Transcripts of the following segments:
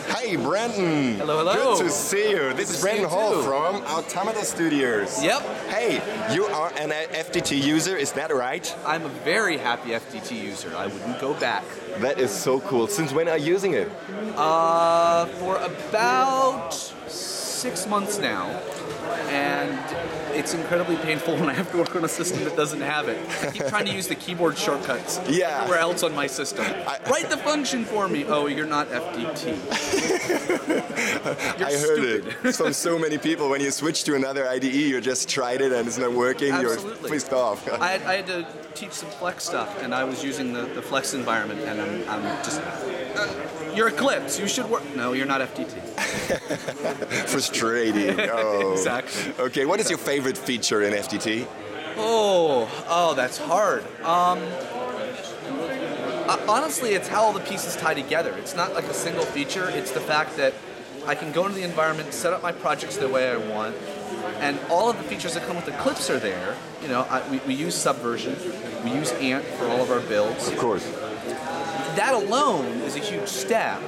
Hey, Brandon. Hello, hello. Good to see you. This is Brandon Hall from Automata Studios. Yep. Hey, you are an FTT user, is that right? I'm a very happy FTT user. I wouldn't go back. That is so cool. Since when are you using it? For about 6 months now. And it's incredibly painful when I have to work on a system that doesn't have it. I keep trying to use the keyboard shortcuts everywhere else on my system. Write the function for me. Oh, you're not FTT. I heard it from so many people. When you switch to another IDE, you just tried it and it's not working. Absolutely. You're pissed off. I had to teach some Flex stuff, and I was using the Flex environment, and I'm just... you're Eclipse. You should work. No, you're not FTT. Frustrating. Oh. Exactly. Okay, what is your favorite feature in FTT? Oh, that's hard. Honestly, it's how all the pieces tie together. It's not like a single feature. It's the fact that I can go into the environment, set up my projects the way I want, and all of the features that come with Eclipse are there. You know, we use Subversion, we use Ant for all of our builds. Of course. That alone is a huge step.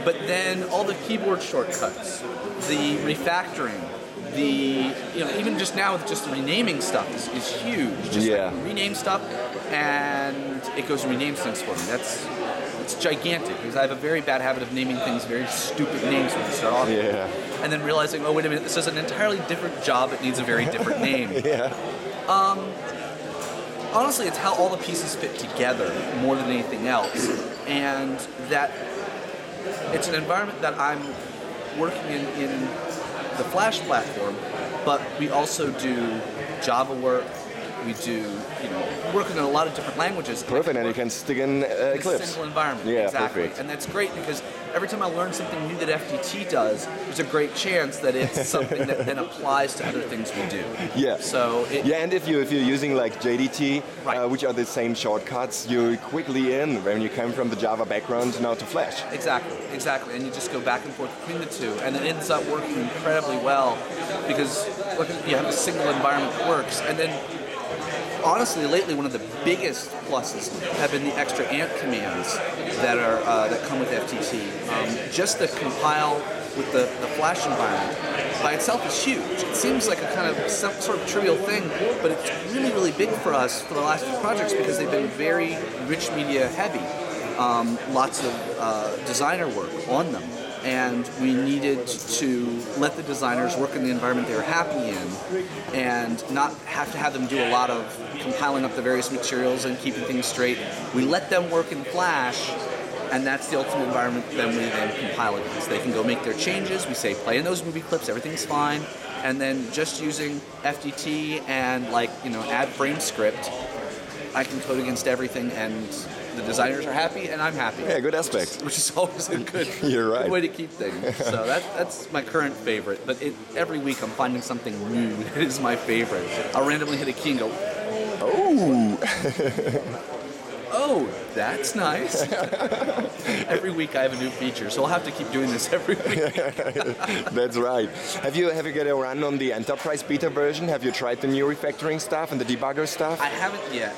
But then all the keyboard shortcuts, the refactoring, even just now with just the renaming stuff is huge. Just like rename stuff, and it goes and renames things for me. It's gigantic because I have a very bad habit of naming things very stupid names when you start off. Yeah. And then realizing, oh wait a minute, this is an entirely different job. It needs a very different name. Yeah. Honestly, it's how all the pieces fit together more than anything else, and that it's an environment that I'm working in the Flash platform, but we also do Java work. We do, work in a lot of different languages. Perfect, and you can stick in Eclipse. A single environment, yeah, exactly. Perfect. And that's great because every time I learn something new that FTT does, there's a great chance that it's something that then applies to other things we do. Yeah. So and if you're using like JDT, right. Which are the same shortcuts, you're quickly in when you come from the Java background now to Flash. Exactly. And you just go back and forth between the two, and it ends up working incredibly well because you have a single environment that works, and then. Honestly, lately, one of the biggest pluses have been the extra Ant commands that come with FTT. Just to compile with the Flash environment by itself is huge. It seems like a kind of some sort of trivial thing, but it's really, really big for us for the last few projects because they've been very rich media heavy. Lots of designer work on them. And we needed to let the designers work in the environment they were happy in and not have to have them do a lot of compiling up the various materials and keeping things straight. We let them work in Flash, and that's the ultimate environment then we then compile against. They can go make their changes. We say play in those movie clips, everything's fine. And then just using FTT and add frame script, I can code against everything, and the designers are happy, and I'm happy. Yeah, good aspect. Which is always a good, You're right. good way to keep things. So that's my current favorite. But every week I'm finding something new that is my favorite. I'll randomly hit a key and go, oh, that's nice. Every week I have a new feature, so I'll have to keep doing this every week. That's right. Have you got a run on the Enterprise beta version? Have you tried the new refactoring stuff and the debugger stuff? I haven't yet.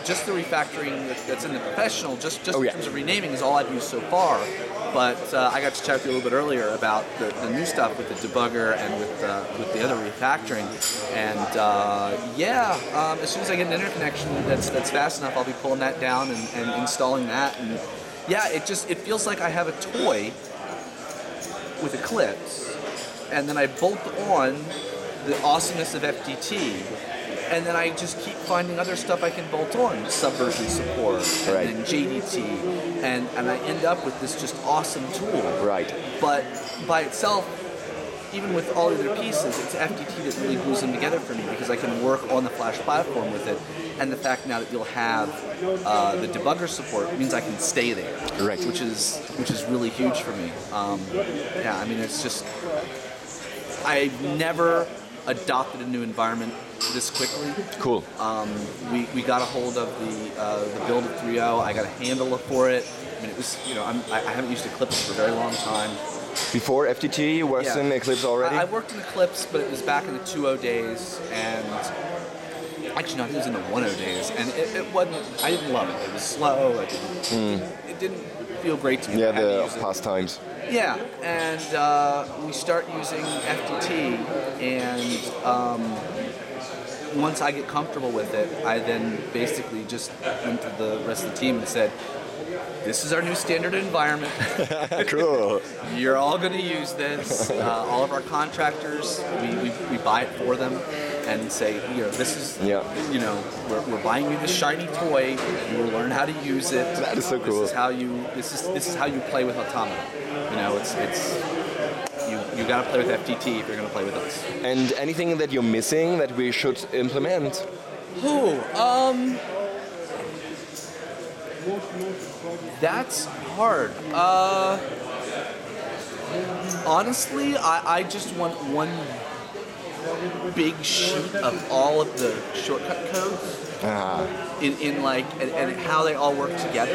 Just the refactoring that's in the professional, just in terms of renaming, is all I've used so far. But I got to chat with you a little bit earlier about the new stuff with the debugger and with the other refactoring. And as soon as I get an interconnection that's fast enough, I'll be pulling that down and installing that. And it feels like I have a toy with Eclipse, and then I bolt on the awesomeness of FTT. And then I just keep finding other stuff I can bolt on, Subversion support, and then JDT, and I end up with this just awesome tool. Right. But by itself, even with all the other pieces, it's FTT that really glues them together for me because I can work on the Flash platform with it. And the fact now that you'll have the debugger support means I can stay there, right? Which is really huge for me. It's just I've never adopted a new environment this quickly. Cool. We got a hold of the build of 3.0. I got a handle for it. I mean, it was I haven't used Eclipse for a very long time. Before FTT, you worked in Eclipse already? I worked in Eclipse, but it was back in the 2.0 days, and Actually, no, I think it was in the 1.0 days, and it wasn't. I didn't love it. It was slow. It didn't feel great to me. Yeah, I had to the use it. pastimes. Yeah, and we start using FTT, and once I get comfortable with it, I then basically just went to the rest of the team and said, "This is our new standard environment. Cool. You're all going to use this. All of our contractors, we buy it for them, and say, this is, we're buying you this shiny toy. You will learn how to use it. That is so cool. This is how you play with Automata. You got to play with FTT if you're going to play with us." And anything that you're missing that we should implement? That's hard. Honestly, I just want one big sheet of all of the shortcut codes and how they all work together.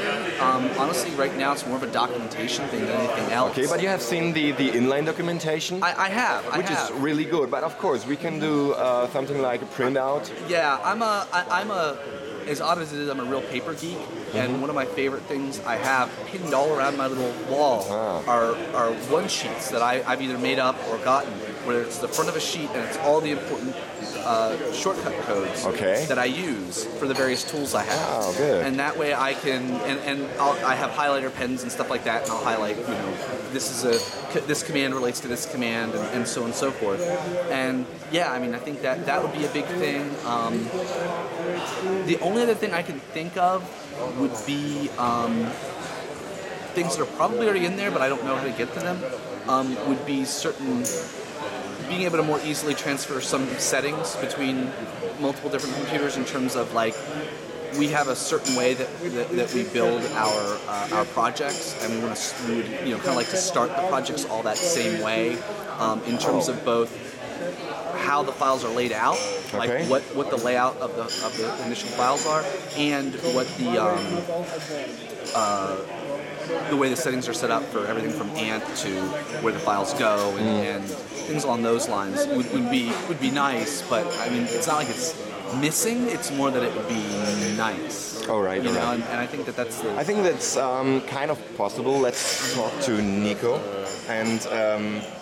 Honestly, right now it's more of a documentation thing than anything else. Okay, but you have seen the inline documentation? I have. Which is really good, but of course we can do something like a printout. Yeah, I'm as odd as it is, I'm a real paper geek, and one of my favorite things I have pinned all around my little wall are one sheets that I've either made up or gotten, where it's the front of a sheet and it's all the important shortcut codes that I use for the various tools I have. Oh, good. And that way I can, I have highlighter pens and stuff like that, and I'll highlight, this command relates to this command, and so on and so forth. And yeah, I mean, I think that would be a big thing. The only other thing I can think of would be things that are probably already in there, but I don't know how to get to them, would be being able to more easily transfer some settings between multiple different computers in terms of, like, we have a certain way that we build our projects, and we would kind of like to start the projects all that same way, in terms of both how the files are laid out, like what the layout of the initial files are, and what the way the settings are set up for everything from ANT to where the files go, and things along those lines would be nice. But I mean, it's not like it's missing. It's more that it would be nice. All right. And I think that's I think that's kind of possible. Let's talk to Nico and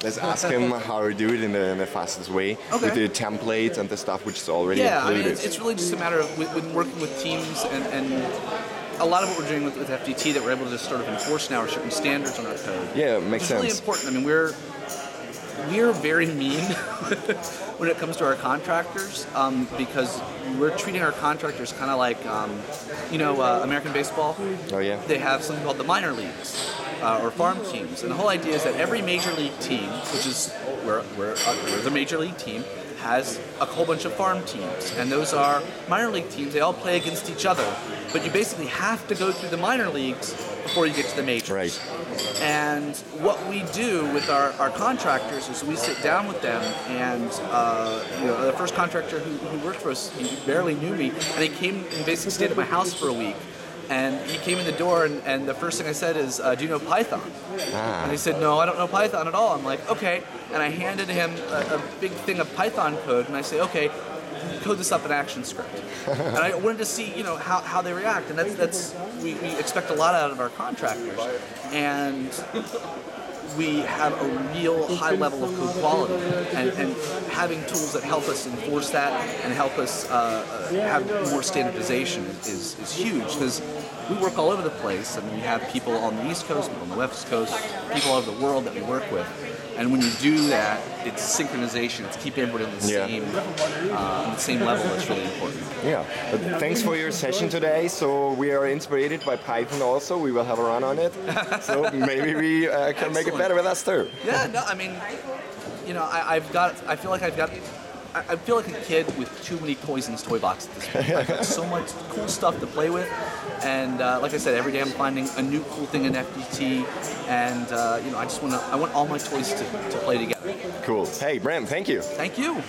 let's ask him how to do it in the fastest way with the templates and the stuff which is already included. I mean, it's really just a matter of when working with teams and a lot of what we're doing with FTT that we're able to just sort of enforce now are certain standards on our code. Yeah, it makes sense. It's really important. I mean, we're very mean when it comes to our contractors, because we're treating our contractors kind of like, American baseball. Oh yeah. They have something called the minor leagues, or farm teams, and the whole idea is that every major league team, which is we're the major league team, has a whole bunch of farm teams, and those are minor league teams. They all play against each other, but you basically have to go through the minor leagues before you get to the majors. Right. And what we do with our contractors is we sit down with them, and the first contractor who worked for us, he barely knew me, and he came and basically stayed at my house for a week. And he came in the door, and the first thing I said is, "Do you know Python?" And he said, "No, I don't know Python at all." I'm like, "Okay." And I handed him a big thing of Python code, and I say, "Okay, code this up in ActionScript." And I wanted to see, how they react, and that's we expect a lot out of our contractors, and we have a real high level of code quality, and having tools that help us enforce that and help us have more standardization is huge, because we work all over the place. I mean, we have people on the East Coast, people on the West Coast, people all over the world that we work with. And when you do that, it's synchronization. It's keeping everybody on the same level. That's really important. Yeah. But thanks for your session today. So we are inspired by Python also. We will have a run on it. So maybe we can make it better with us too. Yeah. No. I mean, I feel like a kid with too many toys in his toy box at this point. I've got so much cool stuff to play with, and like I said, every day I'm finding a new cool thing in FTT, and I want all my toys to play together. Cool. Hey, Bram, thank you. Thank you.